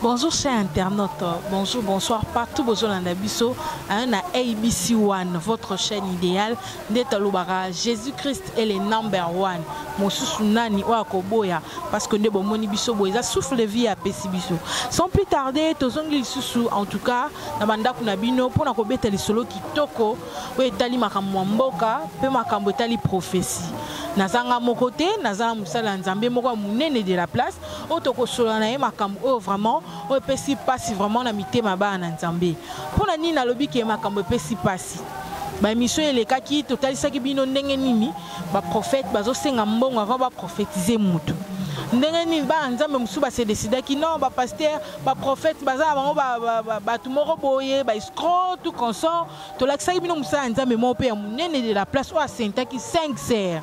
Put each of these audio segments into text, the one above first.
Bonjour chers internautes, bonjour, bonsoir partout, bonjour Landabiso, à ABC One, votre chaîne idéale, Netalubara, Jésus-Christ est le number one. Mosusu nani wa koboya parce que ne bon moni biso boya souffle de vie à pesibiso. Sans plus tarder, tozongi lisusu en tout cas na banda kuna bino pona ko beteli solo kitoko o etali makambo mboka pe makambo etali prophétie. Nazanga mokote, nazanga musala nzambe moko munene de la place, o toko solo na ye makambo o vraiment o pesi pasi vraiment na mitema ba na nzambe. Pona nini na lobi ke makambo pesi pasi. Ba mission elekaki totalisaki bino ndenge nini ba prophète bazosenga mbongo avant ba prophétiser mutu ndenge nini ba nzambe musu ba se décidaki non ba pasteur ba prophète baza bango ba tumoro boye ba escroc tout consort tolakisaki bino musa nzambe mo pe ya munene de la place o asentaki 5 serres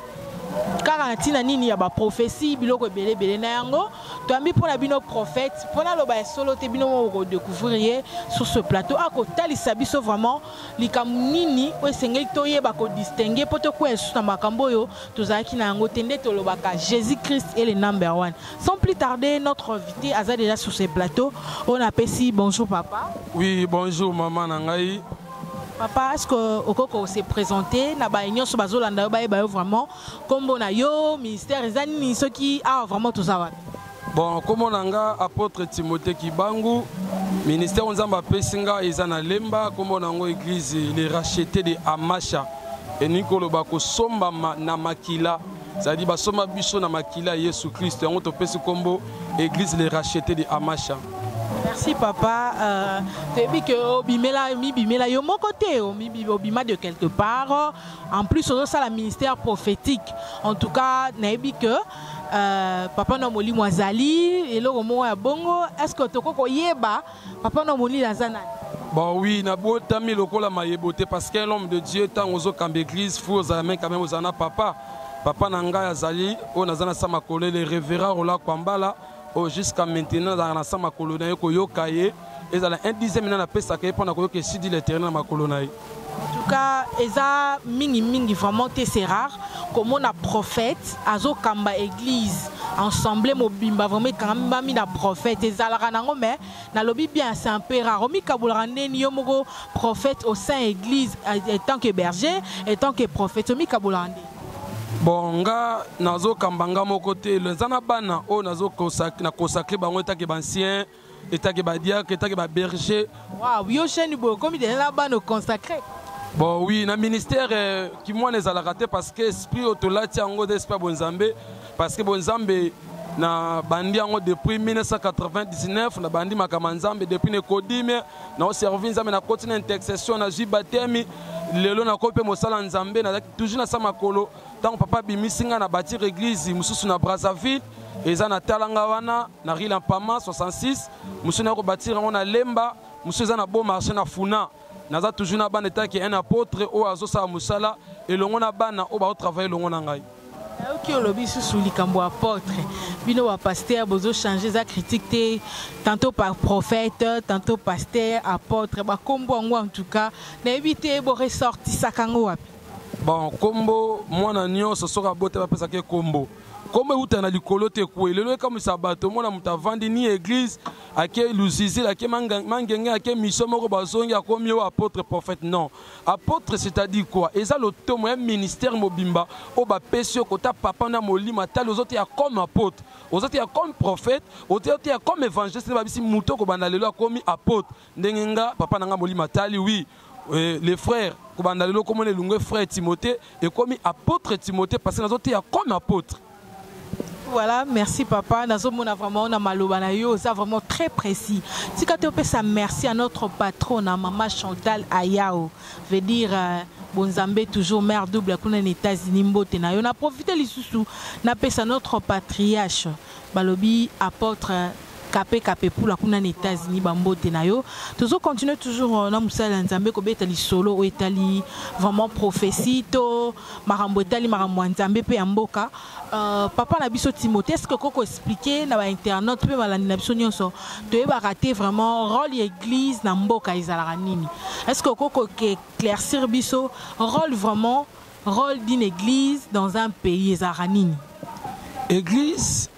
Karantina nini ya ba prophétie biloko belé belé na yango toambi pona bino prophète pona lo ba solo te bino mo découvrir sur ce plateau ako talisa biso vraiment likambo nini o sengeli toye ba ko distinguer poto ko esu na makambo yo tozaki na yango tende to lobaka Jésus-Christ est le number one. Sans plus tarder, notre invité Aza déjà sur ce plateau. On appelle ici bonjour papa. Oui, bonjour maman Nangaï. Papa, est-ce que Okoko s'est présenté na ba union sur bazolanda ba vraiment comme on a yo ministère ezani ceux qui a vraiment tout ça. Bon, comme on a apôtre Timothée Kibangu, ministère Nzamba Pesinga ezana lemba comme on a église les rachetés de Amasha et Nicolo Bako somba na makila, c'est-à-dire ba somba biso na makila Jésus Christ on to pesi kombo église les rachetés de Amasha. Merci papa. Tu dis que Obimela yo mon côté, Obima de quelque part. En plus, on a la ministère prophétique. En tout cas, naebi que papa no moli mwazali et le romo ya bongo. Est-ce que toko yeba papa no moli lazana? Bon oui, na botami lokola mayebote parce qu'un homme de Dieu tant aux autres église faut aux mains quand même aux ana papa. Papa nanga yazali on azana sama kolé les révérends Rola Kwambala. Oh, jusqu'à maintenant, dans la sama colonaï, koyokaye, et dans un dixième minute, on a fait ça pendant que si dit l'éternel ma colonaï. En tout cas, eza mingi vraiment c'est rare. Comme on a prophète, azo kamba église, ensemble mobimba vraiment quand même mis la prophète. Eza la ranango mais na lobi bien c'est un peu rare. Omi kabulrande ni yomoko prophète au sein église étant que berger, étant que prophète. Omi kabulrande. Bon, nga nazo kambanga mon côté le zanabana o nazo consacré bango etake bancien etake badiak etake ba berger. Waouh, yo chaîne bo comme de là bas consacré. Bon oui, na ministère qui moi les a raté parce que esprit autolati ango d'esprit bonzambe parce que bonzambe na bandi ango depuis 1999 na bandi makamanzambe depuis ne kodime na servi nzambe na continent intercession na jibatemi lelo na kope mosala nzambe na toujours na samakolo tant papa bimisinga na bâtir église mususu na Brazzaville eza na talanga wana na Rila Mpama 66 mususu na ko bâtir on na Lemba mususu eza na bon marché na Funa naza toujours na bana etaki un apôtre o azo sa musala et longo na bana o ba travailler longo na ngai. Ok, on lobby sous likambo apôtre. Bino wa pasteur bozo changer sa critique tantôt par prophète, tantôt pasteur, apôtre. Ba kombo ngo en tout cas, na éviter bo ressorti sakango wapi. Bon, kombo mwana nyonso soka bote ba pesa ke kombo. Comme vous avez dit que le comme ça bateau, moi na vandi ni église, ake luzizi, ake mangenge, ake mission moko bazongi akomi o apôtre prophète non. Apôtre c'est-à-dire quoi? Et ça le tomo un ministère mobimba, o ba pesio kota papa na molima tal aux autres ya comme apôtre, aux autres ya comme prophète, aux autres ya comme évangéliste ba bisi muto ko bandalelo akomi apôtre. Ndengenga papa nanga molima tali oui. Les frères, comme les longs frères Timothée, et comme apôtre Timothée, parce que nous autres ya comme apôtre. Voilà, merci papa. Nous avons vraiment c'est vraiment très précis. Si quand on ça merci à notre patronne, à maman Chantal Ayao, veut dire Bonzambe toujours mère double qu'on est aux États-Unis mbote na. On a profité les sous, n'a pas ça notre patriarche, balobi apôtre Capé pour la kuna États-Unis bambote na yo. Toujours continuer toujours na musala nzambe ko betali solo o etali vraiment prophétie to marambo etali marambo nzambe pe mboka. Papa na biso Timothée, est-ce que koko expliquer na ba internet pe balandi na biso nyonso to e ba rater vraiment rôle église na mboka ezalaka nini? Est-ce que koko éclaircir biso rôle vraiment rôle d'une église dans un pays ezalaka nini? Église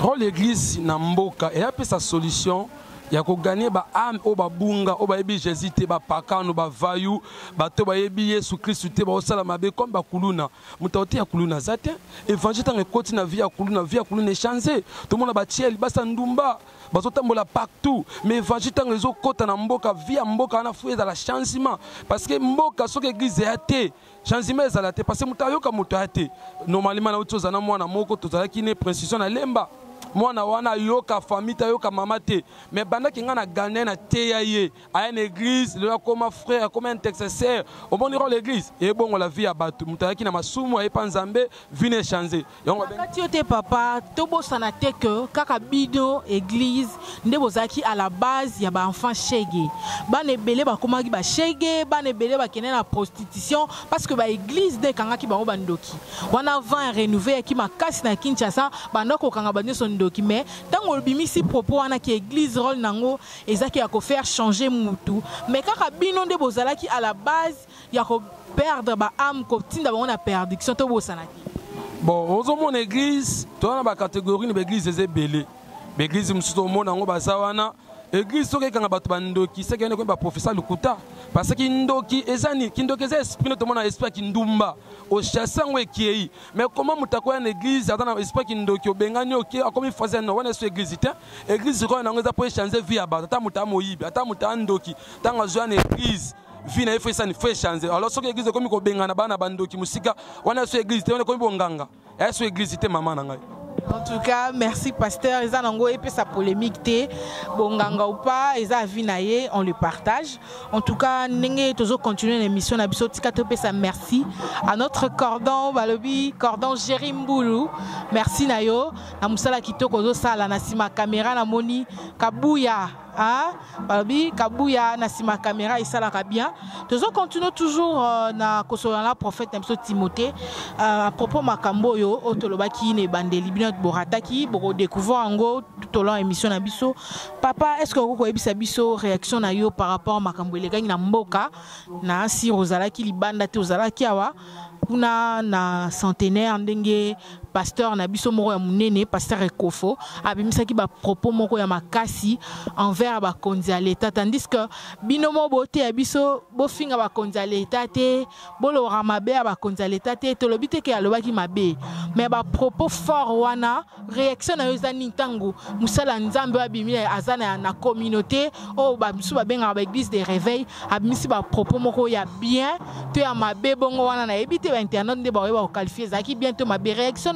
rôle l'église na mboka et après sa solution ya ko gagner ba âme o ba bunga o ba yebi Jésus te ba pakano ba vayu ba to ba yebi Yesu Christ te ba osala mabe comme ba kuluna mutaoti ya kuluna zate évangile tant ekoti na vie ya kuluna changer tout monde ba tiel ba sandumba ba zotambola partout mais évangile tant les okota na mboka vie ya mboka na fouer dans la changement parce que mboka soki église ya te changement ezala te parce que mutayoka mutate normalement na utoza na mwana moko tozala kine précision na lemba mwana wana yoka famille ta yoka mama te mais banda kinga na gagner na teya ye a une église le comme frère comme intercesseur au bon rôle l'église et bon la vie à batu mutaki na masumu a epanzambe vine changer yongo bakati ote papa tobo sanate que kaka bido église ndebozaki à la base ya ba enfant shege bane belé ba komaki ba shege bane belé ba kene na prostitution parce que ba église de kangaki ba bandoki wana vent rénové ki makasi na Kinshasa bandoko kanga bande son mais tant on bimisi propos wana ki église rôle nango ezaki ya ko faire changer mutu mais kaka bino nde bozalaki à la base ya ko perdre ba âme ko tinda ba on a perdiction to bosanaki bon ozo mon église to na ba catégorie ni église ezebele l'église musuto mona ngo basawana église soki kanga bato bandoki seki ene ko ba professeur lukuta parce que ndoki ezani kindoki eza esprit to mona esprit kindumba o chassango ekiei mais comment mutako en église atana esprit kindoki obengani oki akomi fazer no wana so église te église ko na ngoza po changer vie aba ata mutamo yibi ata mutandoki tanga zo en église vie na ifo sani faut changer alors soki église komi ko bengana bana bandoki musika wana so église te wana komi bonganga so église te mama na ngai. En tout cas, merci pasteur. Eza nango et sa polémique té bonganga ou pas, eza vinaye, on le partage. En tout cas, nenge toujours continuer l'émission na biso tika to pesa merci à notre cordon balobi cordon Jérimboulou. Merci nayo. Na musala kitoko zo sala na sima caméra na moni Kabuya. Ah, balobi Kabuya na sima caméra isalaka bien. Toujours continuer toujours na kosolana prophète na biso Timothée à propos makambo yo otolobaki ne bandeli borataki boko découvrir ango tout au long émission na biso papa est-ce que vous ko ebisa biso réaction na yo par rapport makambo elegani na mboka na si rozalaki libanda te ozalaki awa kuna na centenaire ndenge pasteur na biso moko ya munene pasteur Ekofo abimisaki ba propos moko ya makasi envers ba konzi ya l'état tandis que binomo bote ya biso bo finga ba konzi ya l'état te bolo ramabe ba konzi ya l'état te to lobite ke alobaki mabe mais ba propos fort wana réaction na yo za nintango musala nzambe abimi azana na communauté o ba biso ba benga ba église de réveil abimisi ba propos moko ya bien to ya mabe bongo wana na ebite ba internet nde ba ba qualifier zaki bientôt mabe réaction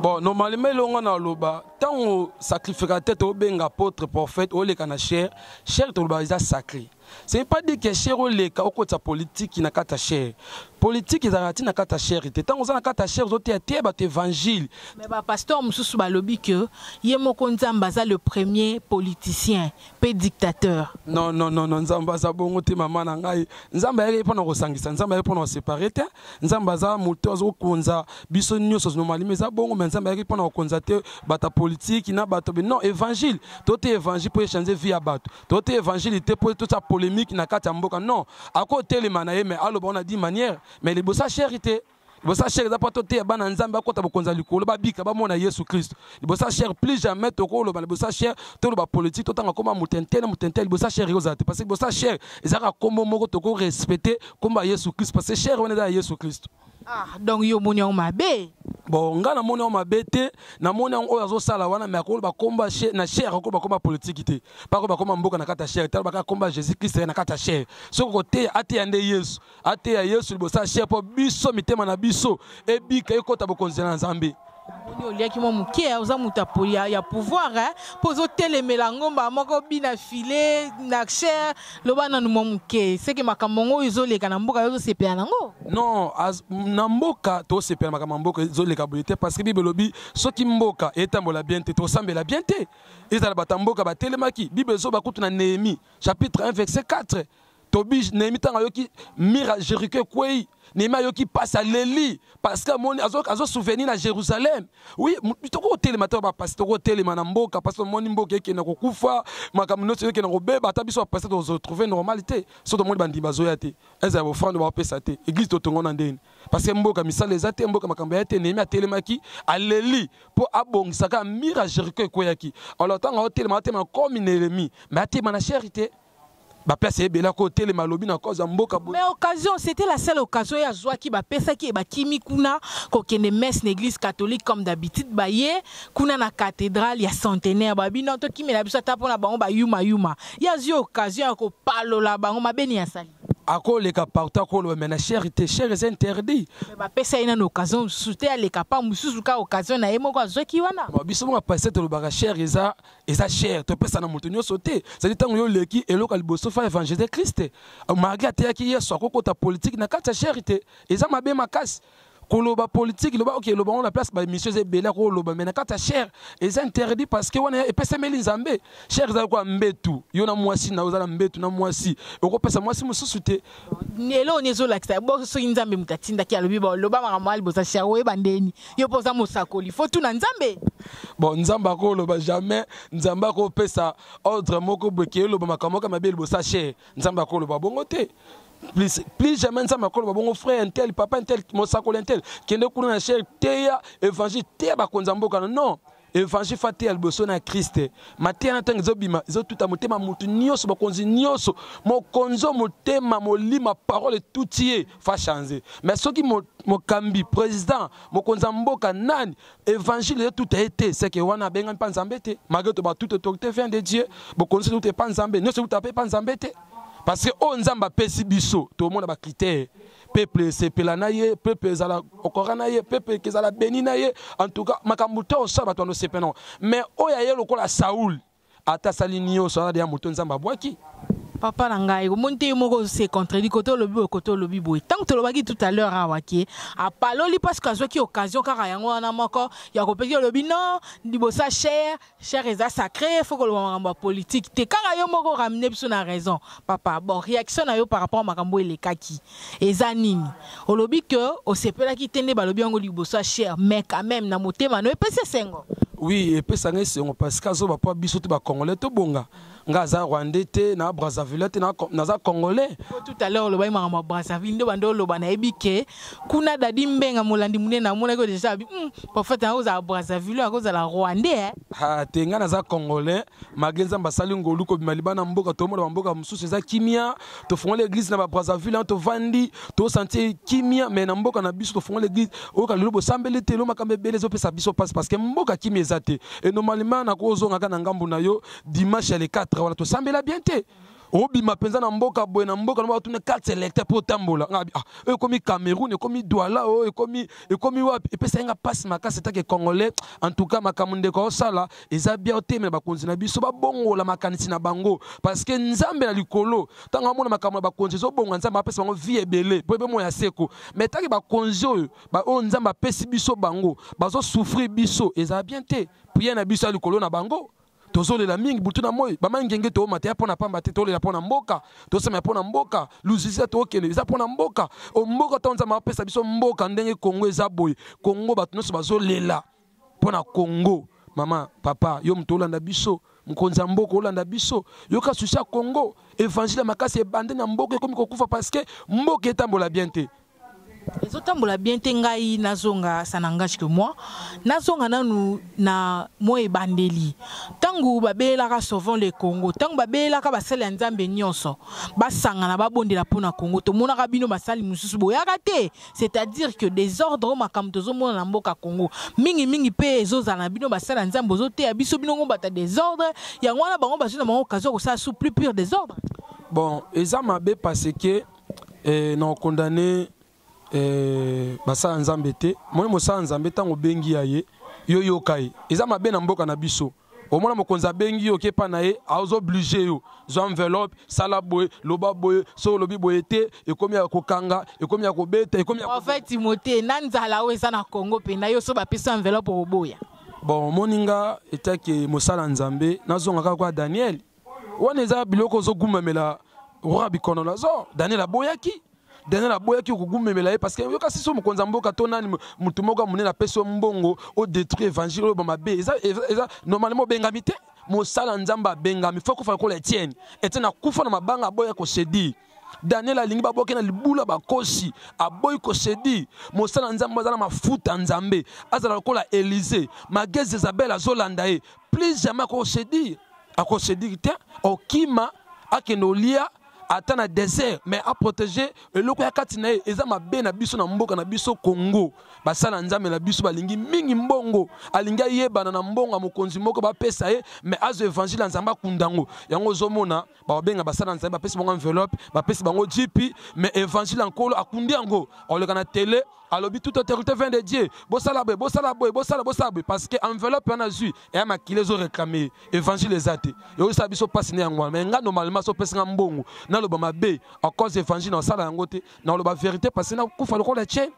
bon, normalement, on a loba. Tant on sacrificateur, on benga apôtre, prophète, on les kana cher, cher to loba isa sacré. C'est pas dire que cher on les ka okota politique qui n'a kata cher. Politique ils arrêtent na kata cher. Tant on a kata cher, on te bat évangile. Mais bah pasteur Moussou balobi que Yemoko Nzambaza le premier politicien, pe dictateur. Non, Nzambaza bongo te mama na ngai. Nzamba yeke pona kosangisa, Nzamba yeke pona séparer te. Nzambaza moto konza biso nyoso normalement za bongo mais Nzamba yeke pona konza te bata politique na bato non évangile. Tout évangile pour changer vie à bato. Tout évangile te pour toute sa polémique na kata mboka non. À côté les manaye mais alors on a dit manière mais les bossa charité. Bossa cher za pato te bana Nzamba kota bokonza likolo ba bika ba mona Yesu Christ. Bossa cher plus jamais toko lo ba bossa cher to lo ba politique to tanga koma mutentele bossa cher yozate parce que bossa cher ezaka kombo moko toko respecter comme Yesu Christ parce que cher on est dans Yesu Christ. Ah donc yo moni on mabe. Bon nga na moni on mabe te na moni on ozo sala wana mais ko ba komba cher na cher ko ba komba politique te. Pas ko ba komba mboka na kata cher, ba ka komba Jésus Christ na kata cher. So ko te ate ande Yesu. Ate ya Yesu bossa cher po biso mitema na biso et bika ekota bokonzela Nzambe. Oni oliaki mo muke oza mutapo ya pouvoir hein pozo telemela ngomba moko bina filé na cher loba na mo muke c'est que makamongo izoleka na mboka yozo sepela nango non na mboka to sepela makamamboka izoleka bolite parce que bible lobi soki mboka etambola bien te to sambela bien te ezala batamboka ba telemaki bible zo bakutu na Néhémie chapitre 1 verset 4 tobi Néhémie tanga yoki mira Jéricho kwei Néhémie yoki passe à l'Élie parce que mon azo souvenir à Jérusalem. Oui, toko télémateur ba passe toko téléma na mboka parce que moni mboka ki na kokufa makamno ki na kobeba tabiso passe to retrouver normalité. So to moni bandi bazoya te. Eza bo frère ba pesa te. Église to tongo na ndeni. Parce que mboka misala ezate mboka makambo ya te Néhémie a télémaki à l'Élie pour abongisaka mira Jéricho kweyaki. Alors tanga o téléma comme une ennemi mais a téléma na charité. Ba place e bela côté les malobi na cause mboka. Mais occasion, c'était la seule occasion ya joie qui ba pesa ki ba kimi kuna ko kene messe l'église catholique comme d'habitude ba ye kuna na cathédrale ya centenaire ba bino to kimi na biso ta pona bango ba yuma ya zio occasion ko palola bango mabeni ya sali ako leka partout ko le mena charité cher est interdit mais ba pesa ina na occasion souté ale kapa mususu ka occasion na yemo ko joie ki wana ba biso mo passer to le baga cher eza cher to pesa na mutu nyo sauté ça dit tango yo leki eloko liboso fa évangile Christ malgré ateyaki yeso akoko ta politique na kata charité eza mabe makasi koloba politique loba OK loba on la place ba monsieur ebela ko loba mais na kata cher eza interdit parce que wana epesa meli nzambe cher za ko mbetu yo na mwasi na ozala mbetu na mwasi oko pesa mwasi mususu te nelo nezo lakisa bo so nzambe mutatinda ki alobi ba loba makamali boza cher we bandeni yo poza mosakoli faut tout na nzambe bon nzamba ko loba jamais nzamba ko pesa ordre moko boke loba makamoko mabeli bosa cher nzamba ko loba bongo te plus jamais ça m'a collé bon frère un tel papa un tel mon sakol un tel qui ne connaît cher teya évangile teya ba konzamboka non évangile faté alboso na Christ matia na tango zobima zo tout a motema mutu nyoso ba konzi nyoso mo konzo motema molima parole tout tié fa changer mais ce qui mo kambi président mo konzamboka nani évangile tout a été c'est que wana benga pa nzambete malgré to ba toute autorité vient de Dieu bo konzi tout pa nzambe non c'est tout a pa nzambete. Parce que on nzamba pesi biso tout le monde a critère peuple sepela na ye peuple zala okora na ye peuple kezala beni na ye en tout cas makambuto o saba to no sepena mais oya ye lokola Saoul ata salinio so ala ya moto nzamba bwaki papa nangai ko monte moko se contredit côté le bibo tant que lobaki tout à l'heure awaki a paloli parce que azoki occasion kaka yango na moko ya ko peki le bino libosa cher eza sacré faut que le makambo politique te kaka yo moko ramener biso na raison papa bon réaction na yo par rapport makambo elekaki eza nini olobi que o sepela ki tende balobi yango libosa cher mais quand même na motema no epese sengo oui epesa ngesengo parce que azo ba pa biso te ba congolais to bonga ngaza rwandais te na Brazzaville te na za congolais tout à l'heure le baï ma Brazzaville ndo bando lo bana ebike kuna dadi mbenga molandi munena mona ko déjà parfois ta oza Brazzaville à cause de la rwandais ha tenga na za congolais magenza mbasali ngolu ko bimalibana mboka to mola mboka mususu za kimia to fonga l'église na Brazzaville to vandi to sentir kimia mais na mboka na biso to fonga l'église o ka lubo sambele te lo makambe bele zo pesa biso passe parce que mboka kimia ezate et normalement na ko zo ngaka na ngambu na yo dimanche les 4 wala to sambela bien te obima penza na mboka boye na mboka no tuna 4 électeurs pour tambola ekomi Cameroun ekomi Douala ekomi wapi epesa nga passe makasi ta ke congolais en tout cas makamunde ko sala eza bien oteme ba konzi na biso ba bongo la makanisi na bango parce que nzambe na likolo tanga mona makamuna ba konzi zo bongo nzambe apesa bango vie ebele po mo ya seko mais ta ke ba konzi oyo ba o nzambe apesi biso bango bazo souffrir biso eza bien te prier na biso likolo na bango tozole la mingi butuna moy ba mangenge to matia pona pamba te tole la pona mboka to sema pona mboka luziza to okene za pona mboka o mboka tonza ma pesa biso mboka ndenge Congo eza boy Congo batu noso bazolela pona Congo mama papa yo mtolanda biso mkonza mboka olanda biso yo ka susha Congo évangile makasi ebande na mboka ekomi kokufa parce que mboka etambola bien te les autres tambola bien te ngai nazonga ça n'engage que moi nazonga nanu na mo ebandeli tangu babela ka souvent le Congo tangu babela ka basala nzambe nyonso basanga na babondela pona Congo to mona ka bino basali mususu boyaka te c'est-à-dire que des ordres makam tozo mona na mboka Congo mingi pe ezoza na bino basala nzambe ozote ya biso bino ngo bata des ordres ya ngwana bango bazina bango occasion ko ça sous plus pur des ordres bon eza mabe parce que non condamné basa nzambe te moni mosa nzambe tango bengi ya ye yo yokai eza mabe na mboka na biso omona mokonza bengi yo kepa na ye azo obligé yo zo enveloppe sala boye loba boye so lobi boye te ekomi ya kokanga ekomi ya kobeta ekomi ya en fait Timothée nanzala eza na Congo pe na yo so ba pesa enveloppe oboya bon moninga etake mosala nzambe nazonga kwa Daniel wana eza biloko zo gumamela roi bikonolozo Daniel Aboyaki Daniel Aboyaki okugumemela parce que yoka siso mokonza mboka tonani mutu moko munena peso mbongo o détruire évangile o mabe eza normalement bengamité mosala nzamba bengami faut ko fa ko la Etienne Etienne akufa na mabanga aboya ko sedi Daniel alingi baboke na libula bakosi aboyi ko sedi mosala nzamba azala mafuta nzambe azala ko la Élysée mageze Isabelle azolanda ye plus jamais ko sedi akosedi te okima akenolia ata na désert mais à protéger eloko ya kati na ye eza mabe na biso na mboka na biso Congo basala nzambe na biso balingi mingi mbongo alinga yebana na mbongo mokonzi moko bapesa ye mais azo évangile nzamba kundango yango zomona babenga basala nzambe bapesa bango enveloppe bapesa bango jipi mais évangile nkolo akundi yango oleka na télé alobi toute autorité vient de Dieu bosala boy parce que enveloppe en azui et a makile zo réclamer évangile ezate yo sa biso passe ne yango mais nga normalement so pesa nga mbongo na loba mabe à cause évangile na sala yango te na loba vérité parce que na kufa lokolo la tien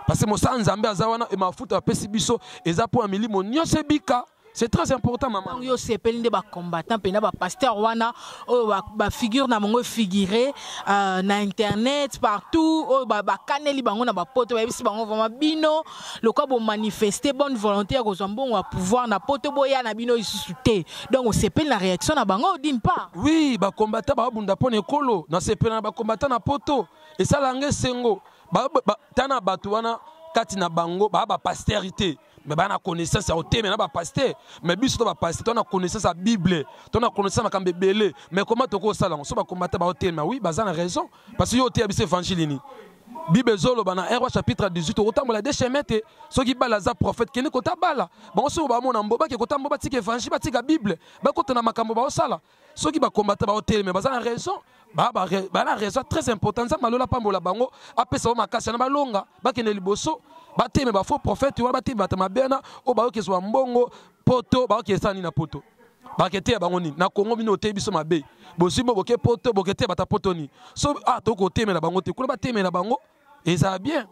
parce que mosa nzambe azawana e mafuta pesi biso eza po amilimo nyose bika. C'est très important, maman. Yo sepeli nde ba combattant pena ba pasteur wana o ba figure na mongo figuré na internet partout o ba kaneli bango na ba poto ba bisi bango vraiment bino lokwa bo manifester bonne volonté ya kozambongo à pouvoir na poto boya na bino isusuté. Donc on sepeli la réaction na bango d'une part. Oui, ba combattant ba bunda pona ekolo na sepeli na ba combattant na poto et ça langue sengo ba tana batu wana kati na bango ba pasteurité. Mais bah na connaissance à ôter, mais na ba pasteur, mais biso to ba pasteur, to na connaissance à Bible, to na connaissance à kambe belé, mais comment to ko sala, on so ba combattre ba ôter, mais oui, bah ça a raison, parce que yo ôter biso évangile ni. Bible zolo bana Erwa chapitre 18 otambola de chemete soki bala za prophète kene kota bala bon so ba mona mboba ke kota mboba tika évangile ba tika Bible ba kota na makambo ba osala soki ba combattre ba ôter, mais bah ça a raison. Bah la raison très importante ça malola pambola bango apesa o makasi na balonga ba kene liboso bate me ba faux prophète wa bate bata mabena o ba okezwa mbongo poto ba okezani na poto ba kete bango ni na Congo bino te biso mabe bosimbo boke poto bokete bata poto ni so to ko temela bango te kula batemela bango et ça bien.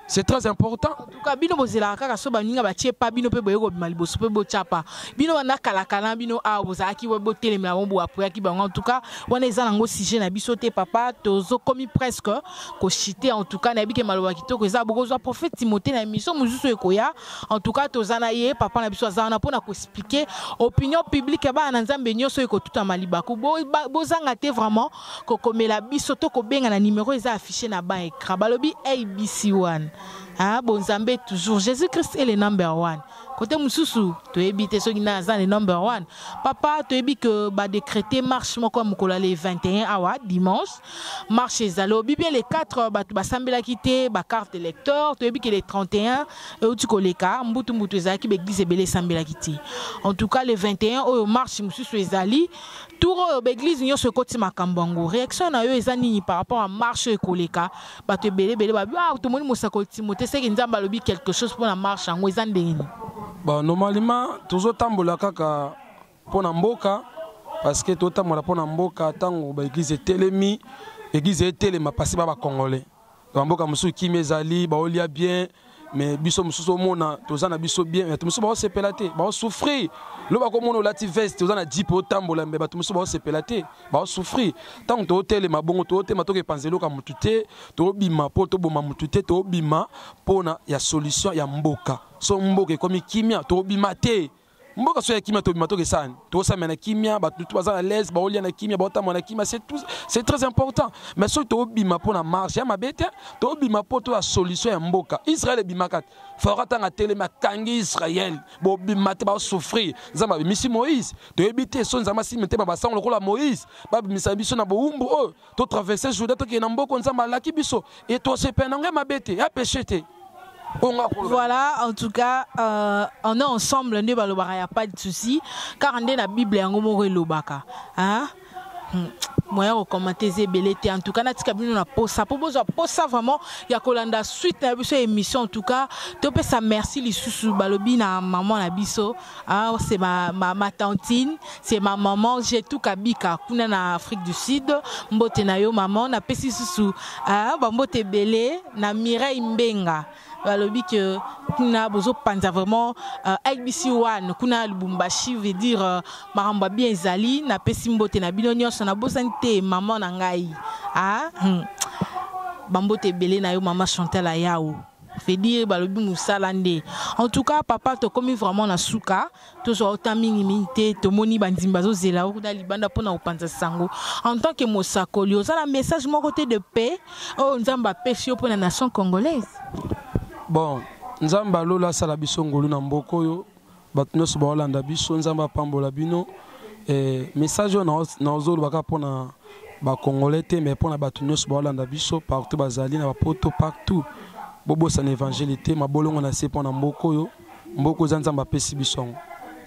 C'est très important. En tout cas, bino bozela kaka so baninga batie pa bino pe boyeko maliboso pe bochapa. Bino wana kalakana bino a bozaki bo telemela bombo apoya ki bango en tout cas, wana eza nango sujet na biso te papa tozo komi presque ko chiter en tout cas na bike maloba kitoko eza bokozwa prophète Timothée na émission muzuso ekoya. En tout cas tozana ye papa na biso azana pona ko expliquer opinion publique ba na nzambe nyoso eko tuta malibaku bozanga te vraiment ko komela biso to ko benga na numéro eza affiché na ba écran balobi ABC1. Ah, bon Zambé toujours. Jésus-Christ est le number one. Côté Moussousou, tu es habité sur le number one. Papa, tu es habité que bah décréter marche moi comme les 21 awa dimanche. Marche zalo. Bien les 4 bah tu vas sambela quitter bah carte électeur. Tu es habité que les 31 où tu colles car mbutu zaki l'église belé sambela quitter. En tout cas les 21 au marche Moussousou ezali. Tour l'église nyo se côté makambongo. Réaction na yo ezani par rapport à marche koleka. Bah tu belé bah tout le monde moussa Timothée c'est qu'il nzamba lobi quelque chose pour la marche en wezandeni. Bon, normalement, toujours tambola kaka pour mboka parce que tout tambola pour mboka tango ba église telemi église telema passer ba congolais. Ba mboka musu ki mezali ba olia bien mais biso musu mona tozana biso bien mais musu ba se pelater ba souffrir. Lo ba ko mona lati veste tozana jipo tambola mais ba musu ba se pelater ba souffrir. Tant to telema bongo to tema to ke panzelo ka mutute to bima po to boma mutute to bima pona ya solution ya mboka. So mboka comme kimia to bimate mboka so ya kimia to bimato ke san to sa mena kimia ba tout bazana l'aise ba olia na kimia ba tamona kimia c'est très important mais so to bima pona marche ya mabete to bima po to la solution ya mboka Israël bimakat fora tanga tele makangi Israël bo bimate ba souffrir zamba misi Moïse to ebité so nzama si mete ba sango lokola Moïse ba bimisa biso na bo umbu o to traverser Jourdain to ke na mboko nzamba laki biso et to se penanga mabete ya péché. Voilà, en tout cas, on est ensemble, il n'y a pas de souci, car on est dans la Bible et on est lobaka. Hein? Moi, je commenter Zébélé. En tout cas, on a posé ça vraiment. Il y a Kolanda suite à cette émission. En tout cas, tu peux ça merci les sous balobi na maman na biso. Ah, c'est ma tantine, c'est ma maman. J'ai tout kabika. Kuna na Afrique du Sud. Mbote na yo maman na pesi sous. Ah, mbote belé na Mireille Mbenga. balobi que kuna bozo panza vraiment IBC One kuna Lubumbashi veut dire maramba bien ezali na pesi mbote na bino nyonso na bosante maman na ngai bambote belé na yo maman Chantal Ayao fait dire balobi musalande. En tout cas papa to komi vraiment na suka to so otamingi minité to moni bandimba zo zela o da libanda pona opanza sango en tant que mosakoli oza la message mon côté de paix oh nzamba pesio pour la nation congolaise. Bon nzamba lola sala biso ngolu na mboko yo batno so balanda biso nzamba pambola bino message na ozolo baka pona ba congolais te mais pona batno so balanda biso partout bazali na bapoto partout bobo san évangélité ma bolongo na se pona mboko yo mboko zanzamba pesi biso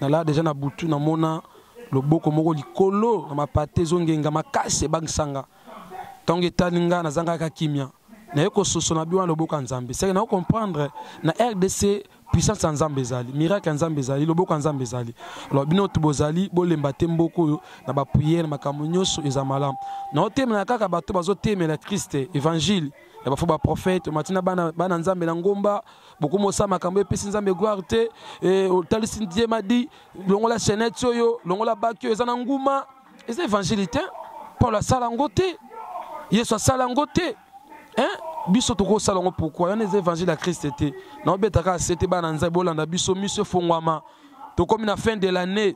na la déjà na butu na mona loboko moko likolo na mapate zongenga makase bangsanga tonge talinga na zanga ka kimia na yeko soso na biwa loboko nzambe c'est na comprendre na RDC puissance nzambe zali miracle nzambe zali loboko nzambe zali alors bino tubozali bolemba te mboko yo na ba prière makamunyoso ezamala na otemela kaka bato bazotemela Christ évangile ya bafu ba prophète matina bana nzambe na ngomba beaucoup mosa makambo epesi nzambe gloire te talisi Dieu m'a dit longola chaînette yo longola bakio ezana nguma ez évangilité pour la salangote yeso salangote biso toko salango pourquoi on est évangile à Christ était na obetaka c'était bana nzambe bolanda biso miso fongwama to comme na fin de l'année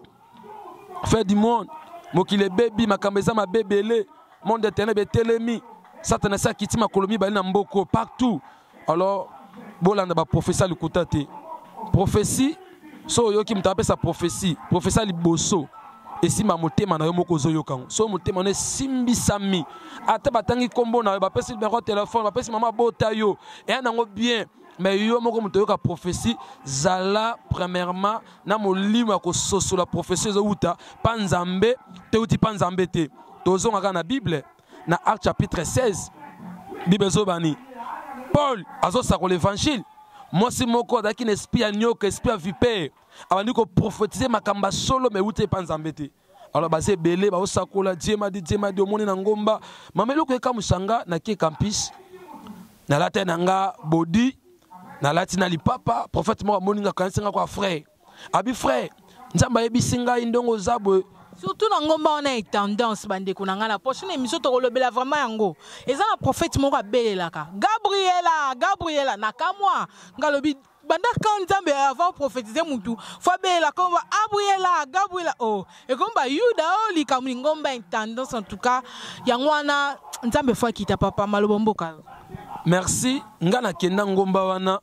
fin du monde mokile baby makambo ezama bebele monde éternel betelemi Satan sa kiti makolomi bali na mboko partout. Alors bolanda ba prophétie likuta te. Prophétie so yo ki mtape sa prophétie. Prophétie liboso. Et si ma motema na yo moko zo yokango. So motema ne simbi sami. Ata batangi kombo na yo ba pesi numéro téléphone, ba pesi mama bota yo. Et nango bien. Mais yo moko mto yoka prophétie zala premièrement na molimo ko soso la prophétie zo uta panzambe te uti panzambe te. Tozo ngaka na Bible. Na Acte chapitre 16 Bible zobani Paul azosako l'évangile moi si moko daki n'esprit agnoke esprit vipère abandi ko prophétiser makamba solo mais ute panzambete alors basé belé ba osakola Dieu m'a dit omoni na ngomba mamelo ko eka musanga na ki campus na lata nanga body na lati na lipapa prophète mo moninga kansinga kwa frère abi frère nzamba yebisinga indongo zabwe. Surtout dans ngomba on a une tendance bande kunanga la prochaine émission to kolobela vraiment yango eza na prophète moko abelelaka Gabriela nakamwa ngalobi banda quand nzambe avant prophétiser mutu faut belela comme Gabriela oh et comme ba yuda oh likamli ngomba une tendance en tout cas yangwana nzambe faut kita papa malobomboka. Merci ngana kenda ngomba wana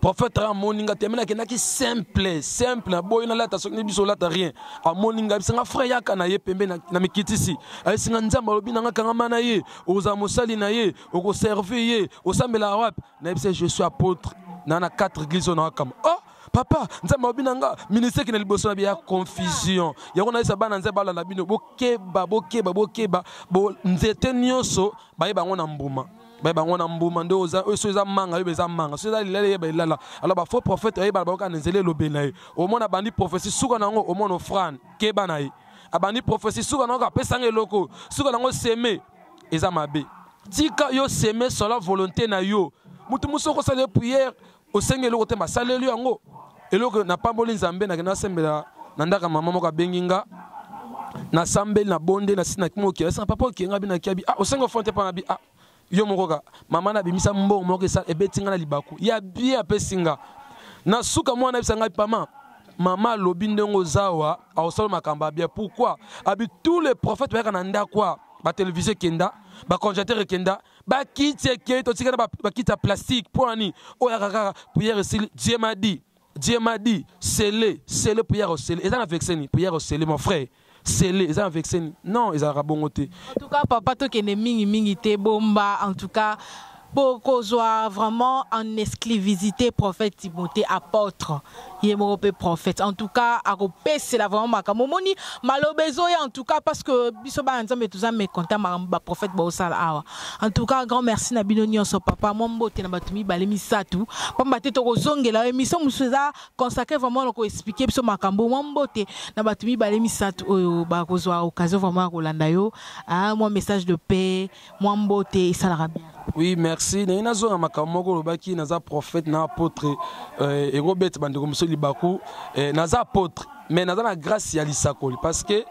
prophète a moninga temena kenaki simple na boy na lata sokni biso lata rien a moninga bisinga frère yaka na ye pembe na mikitisi a singa nzamba lobi nanga kangama na ye oza mosali na ye oko servir ye osambela rap na bise je suis apôtre na 4 églises na kama oh papa nzamba lobi nanga ministère ki na liboso na biya confusion yango na isa bana nzamba bala na bino bokeba bo nzete nyonso baye bango na mbuma Baba ngona mbuma ndo oza manga yo beza manga so za lilele yeba ilala alors ba faux prophète yeba ba ka nzele lobela ye o mona bandi prophétie suka nango o mona ofran keba na ye abandi prophétie suka nango apesa ngeloko suka nango seme eza mabe tika yo seme sur la volonté na yo mutu musoko sala prière o sengelo ko temba salelu yango eloko na pamboli nzambe na kena sembela na ndaka mama moko benginga na sambeli na bonde na sina kimoki esa papa ki ngabi na kiabi o sengo fonte pa ngabi yo mokoka mama na bimisa mbongo moko esa ebetinga na libaku ya bien apesinga na suka mwana bisanga pama mama lobi ndongo zawa awosolo makamba bien pourquoi abi tous les prophètes ba kana ndakwa ba télévision kenda ba congélateur kenda ba kiti ke to tika ba kita plastique poani o ya kaka prière ici Dieu m'a dit scellé prière au scellé et ça avec ça ni prière au scellé mon frère c'est les avec non ils ont bongoté en tout cas papa to kene mingi te bomba en tout cas pour soit vraiment en exclusivité prophète Timothée apôtre Yémoropé prophète en tout cas à repé c'est la vraiment makamomoni malobezo en tout cas parce que bisoba nzambe tout ça me content ma prophète bosala awa en tout cas grand merci na binonio so papa mombote na batumi balemi satu pamba te to kozongela émission musuza consacré vraiment ko expliquer biso makambo mombote na batumi balemi satu oyo ba kozwa occasion vraiment ko landa yo moi message de paix mombote ça la bien. Oui, merci. Na zo makamoko lobaki naza prophète na apôtre et Robert bandeko musoli baku naza apôtre mais naza na grâce ya lisakoli parce que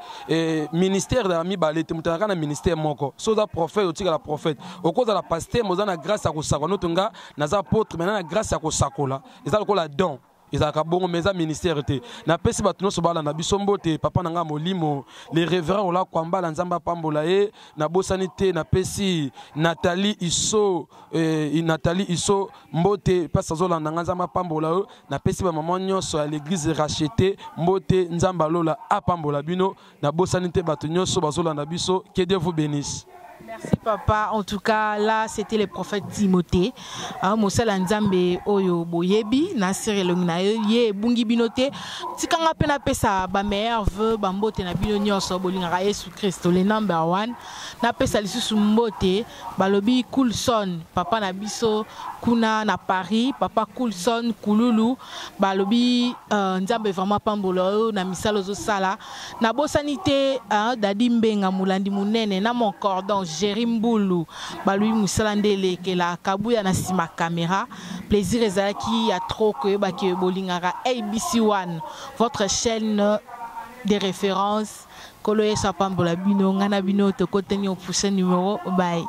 ministère da mi balete mutaka na ministère moko so za prophète otika la prophète okoza la pasteur moza na grâce ya kosakola notonga naza apôtre mais na grâce ya kosakola eza lokola don. Ils ont bon mais ministère était na pesi batuno so bala na bisombo te papa nanga molimo les révérends ola kwamba la nzamba pambola e na bosanité na pesi Nathalie Isso mbote pasa zola nanga nzamba pambola na pesi ba maman nyonso à l'église racheté mbote nzamba lola a pambola bino na bosanité batuno so bazola na biso que Dieu vous bénisse. Merci papa. En tout cas, là, c'était le prophète Timothée. Mosala Nzambe oyo boyebi na sirelo na ye bungi binote. Tikanga pena pesa ba meilleur vœu ba mbote na bino nyonso bolinga Yesu Christ le number 1. Na pesa lisusu mbote balobi Coulson papa na biso kuna na Paris papa Coulson Kululu balobi Nzambe vraiment pambolo na misalo zo sala na bosanité dadi mbenga mulandi munene na mon cordon Jérimboulou, Baloui Moussalandele, qui la Kabouya na sima caméra. Plaisir ezalaki ya trop que baki bolingara ABC One, votre chaîne de référence. Koloye Sapambola Bino, Ngana Bino, te côté au prochain numéro. Bye.